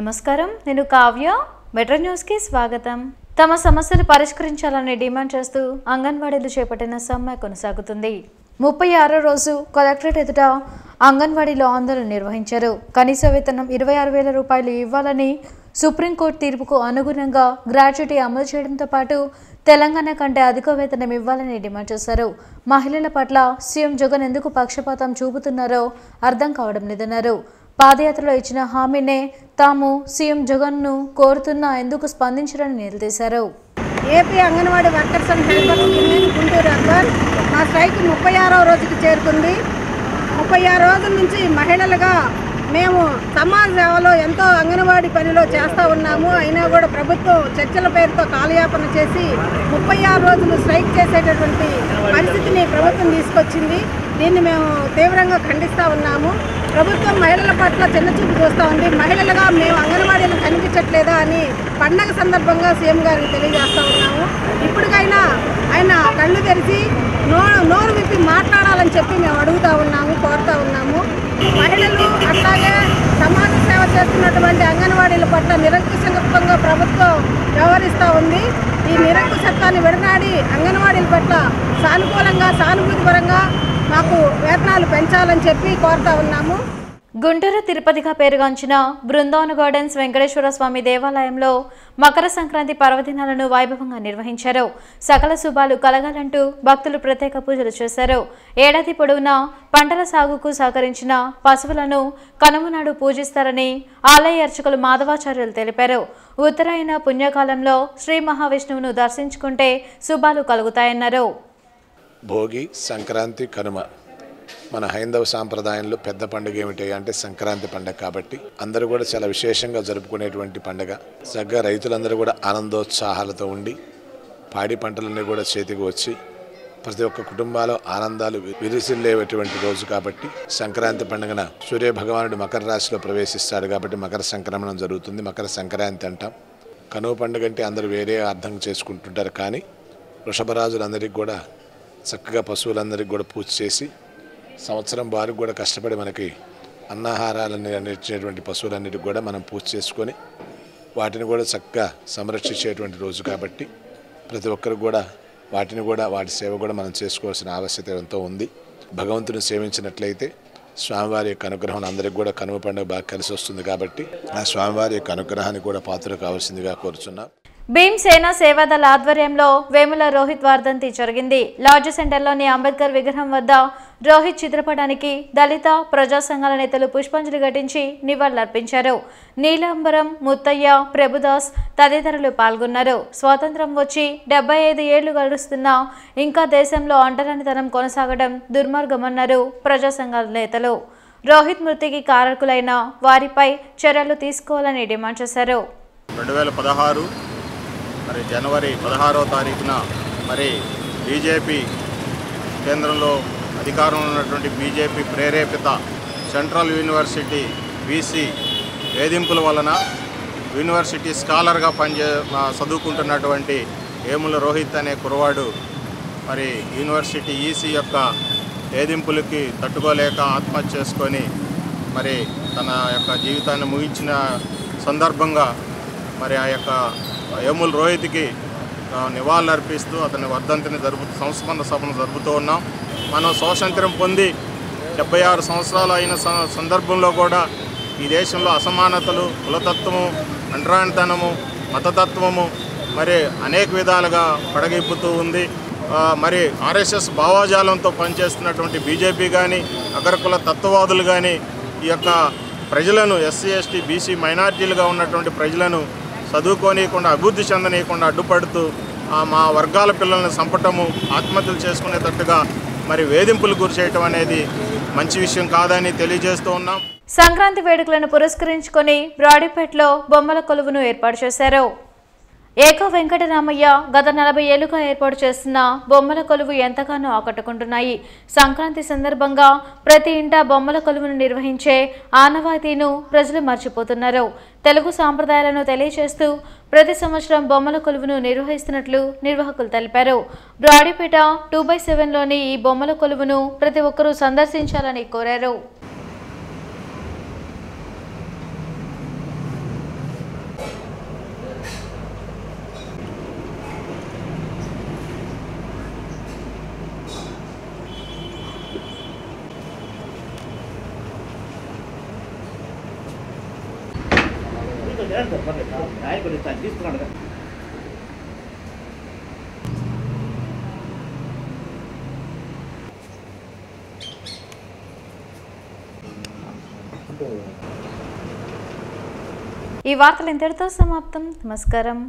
నమస్కారం, నేను Kavya. Metro news కి స్వాగతం. తమ సమస్యలు పరిష్కరించాలని డిమాండ్ చేస్తూ అంగన్వాడీలు చేపట్టిన సమ్మె కొనసాగుతుంది. 36వ రోజు కలెక్టరేట్ ఎదుట అంగన్వాడీలో ఆందోళన నిర్వహించారు. కనీస వేతనం 26,000 రూపాయలు ఇవ్వాలని, సుప్రీంకోర్టు తీర్పుకు అనుగుణంగా గ్రాట్యుటీ అమలు చేయడంతో పాటు తెలంగాణ కంటే అధిక వేతనం ఇవ్వాలని డిమాండ్ చేశారు. మహిళల పట్ల సీఎం జగన్ ఎందుకు పక్షపాతం చూపుతున్నారో అర్థం కావడం లేదన్నారు. పాదయాత్రలో ఇచ్చిన హామీనే తాము సీఎం జగన్ను కోరుతున్నా ఎందుకు స్పందించరని నిలదీశారు. AP anganwadi workers and helpers union Guntur urban మా స్ట్రైక్ 36వ రోజుకి చేరుకుంది. 36 రోజుల నుంచి మహిళలుగా మేము సమాజ సేవలో ఎంతో అంగన్వాడీ పనిలో చేస్తూ ఉన్నాము. అయినా కూడా ప్రభుత్వం చర్చల పేరుతో కాలయాపన చేసి 36 రోజులు స్ట్రైక్ చేసేటటువంటి పరిస్థితిని ప్రభుత్వం తీసుకొచ్చింది. దీన్ని మేము తీవ్రంగా ఖండిస్తూ ఉన్నాము. ప్రభుత్వం మహిళల పట్ల చిన్నచూపు చూస్తూ ఉంది. మహిళలుగా మేము అంగన్వాడీలు కనిపించట్లేదా అని పండగ సందర్భంగా సీఎం గారికి తెలియజేస్తూ ఉన్నాము. ఇప్పటికైనా ఆయన కళ్ళు తెరిచి నోరు విప్పి మాట్లాడాలని చెప్పి మేము అడుగుతూ ఉన్నాము, కోరుతూ ఉన్నాము. మహిళలు అట్లాగే సమాజ సేవ చేస్తున్నటువంటి అంగన్వాడీల పట్ల నిరంకుశంగా ప్రభుత్వం వ్యవహరిస్తూ ఉంది. ఈ నిరంకుశత్వాన్ని విడనాడి అంగన్వాడీల పట్ల సానుకూలంగా, సానుభూతిపరంగా మాకు వేతనాలు పెంచాలని చెప్పి కోరుతా ఉన్నాము. గుంటూరు తిరుపతిగా పేరుగాంచిన బృందావన్ గార్డెన్స్ వెంకటేశ్వర స్వామి దేవాలయంలో మకర సంక్రాంతి పర్వదినాలను వైభవంగా నిర్వహించారు. సకల శుభాలు కలగాలంటూ భక్తులు ప్రత్యేక పూజలు చేశారు. ఏడాది పొడవునా పంటల సాగుకు సహకరించిన పశువులను కనుమ నాడు పూజిస్తారని ఆలయ అర్చకులు మాధవాచార్యులు తెలిపారు. ఉత్తరాయణ పుణ్యకాలంలో శ్రీ మహావిష్ణువును దర్శించుకుంటే శుభాలు కలుగుతాయన్నారు. భోగి, సంక్రాంతి, కనుమ మన హైందవ సాంప్రదాయంలో పెద్ద పండుగ ఏమిటి అంటే సంక్రాంతి పండుగ. కాబట్టి అందరూ కూడా చాలా విశేషంగా జరుపుకునేటువంటి పండుగ. చక్కగా రైతులందరూ కూడా ఆనందోత్సాహాలతో ఉండి పాడి పంటలన్నీ కూడా చేతికి వచ్చి ప్రతి ఒక్క కుటుంబాలు ఆనందాలు విరిసిల్లేటువంటి రోజు. కాబట్టి సంక్రాంతి పండుగన సూర్య భగవానుడు మకర రాశిలో ప్రవేశిస్తాడు. కాబట్టి మకర సంక్రమణం జరుగుతుంది. మకర సంక్రాంతి అంటాం. కనుమ పండుగ అంటే అందరూ వేరే అర్థం చేసుకుంటుంటారు. కానీ వృషభరాజులందరికీ కూడా చక్కగా పశువులందరికీ కూడా పూజ చేసి సంవత్సరం వారికి కూడా కష్టపడి మనకి అన్నాహారాలని అందించేటువంటి పశువులన్నిటికి కూడా మనం పూజ చేసుకొని వాటిని కూడా చక్కగా సంరక్షించేటువంటి రోజు. కాబట్టి ప్రతి ఒక్కరికి కూడా వాటిని కూడా వాటి సేవ కూడా మనం చేసుకోవాల్సిన ఆవశ్యకత ఎంతో ఉంది. భగవంతుని సేవించినట్లయితే స్వామివారి యొక్క అనుగ్రహం అందరికి కూడా కనుమ పండుగ బాగా కలిసి వస్తుంది. కాబట్టి ఆ స్వామివారి యొక్క అనుగ్రహాన్ని కూడా పాత్ర కావాల్సిందిగా కోరుచున్నాం. భీమ్సేన సేవాదళ ఆధ్వర్యంలో వేముల రోహిత్ వర్ధంతి జరిగింది. లాడ్జ్ సెంటర్లోని అంబేద్కర్ విగ్రహం వద్ద రోహిత్ చిత్రపటానికి దళిత ప్రజా సంఘాల నేతలు పుష్పాంజలి ఘటించి నివాళులర్పించారు. నీలాంబరం, ముత్తయ్య, ప్రభుదాస్ తదితరులు పాల్గొన్నారు. స్వాతంత్రం వచ్చి 75 ఏళ్లు గడుస్తున్నా ఇంకా దేశంలో అంటరానితనం కొనసాగడం దుర్మార్గమన్నారు ప్రజా సంఘాల నేతలు. రోహిత్ మృతికి కారకులైన వారిపై చర్యలు తీసుకోవాలని డిమాండ్ చేశారు. 2016 మరి జనవరి 16వ తారీఖున మరి బీజేపీ కేంద్రంలో అధికారంలో ఉన్నటువంటి బీజేపీ ప్రేరేపిత సెంట్రల్ యూనివర్సిటీ బీసీ వేధింపుల వలన యూనివర్సిటీ స్కాలర్గా చదువుకుంటున్నటువంటి వేముల రోహిత్ అనే కురవాడు మరి యూనివర్సిటీ ఈసీ యొక్క వేధింపులకి తట్టుకోలేక ఆత్మహత్య చేసుకొని మరి తన యొక్క జీవితాన్ని ముగించిన సందర్భంగా మరి ఆ యొక్క వేముల రోహిత్కి నివాళులు అర్పిస్తూ అతని వర్ధంతిని సంస్మరణ సభను జరుపుతూ ఉన్నాం. మనం స్వాతంత్ర్యం పొంది 76 సంవత్సరాలు అయిన సందర్భంలో కూడా ఈ దేశంలో అసమానతలు, కులతత్వము, అంటరానితనము, మతతత్వము మరి అనేక విధాలుగా పడగిప్పుతూ ఉంది. మరి ఆర్ఎస్ఎస్ భావజాలంతో పనిచేస్తున్నటువంటి బీజేపీ కానీ అగ్రకుల తత్వవాదులు కానీ ఈ యొక్క ప్రజలను ఎస్సీ, ఎస్టీ, బీసీ మైనార్టీలుగా ఉన్నటువంటి ప్రజలను చదువుకోనీయకుండా, అభివృద్ధి చెందనీయకుండా అడ్డుపడుతూ మా వర్గాల పిల్లల్ని చంపటము, ఆత్మహత్యలు చేసుకునేటట్టుగా మరి వేధింపులు గురి చేయటం అనేది మంచి విషయం కాదని తెలియజేస్తూ ఉన్నాం. సంక్రాంతి వేడుకలను పురస్కరించుకొని బ్రాడీపేటలో బొమ్మల కొలువును ఏర్పాటు చేశారు. ఏక వెంకటరామయ్య గత 40 ఏళ్లుగా ఏర్పాటు చేస్తున్న బొమ్మల కొలువు ఎంతగానో ఆకట్టుకుంటున్నాయి. సంక్రాంతి సందర్భంగా ప్రతి ఇంటా బొమ్మల కొలువును నిర్వహించే ఆనవాయితీను ప్రజలు మర్చిపోతున్నారు. తెలుగు సాంప్రదాయాలను తెలియజేస్తూ ప్రతి సంవత్సరం బొమ్మల కొలువును నిర్వహిస్తున్నట్లు నిర్వాహకులు తెలిపారు. బ్రాడీపేట 2/7లోని ఈ బొమ్మల కొలువును ప్రతి ఒక్కరూ సందర్శించాలని కోరారు. తీసుకున్నాడు. ఈ వార్తలు ఇంతటితో సమాప్తం. నమస్కారం.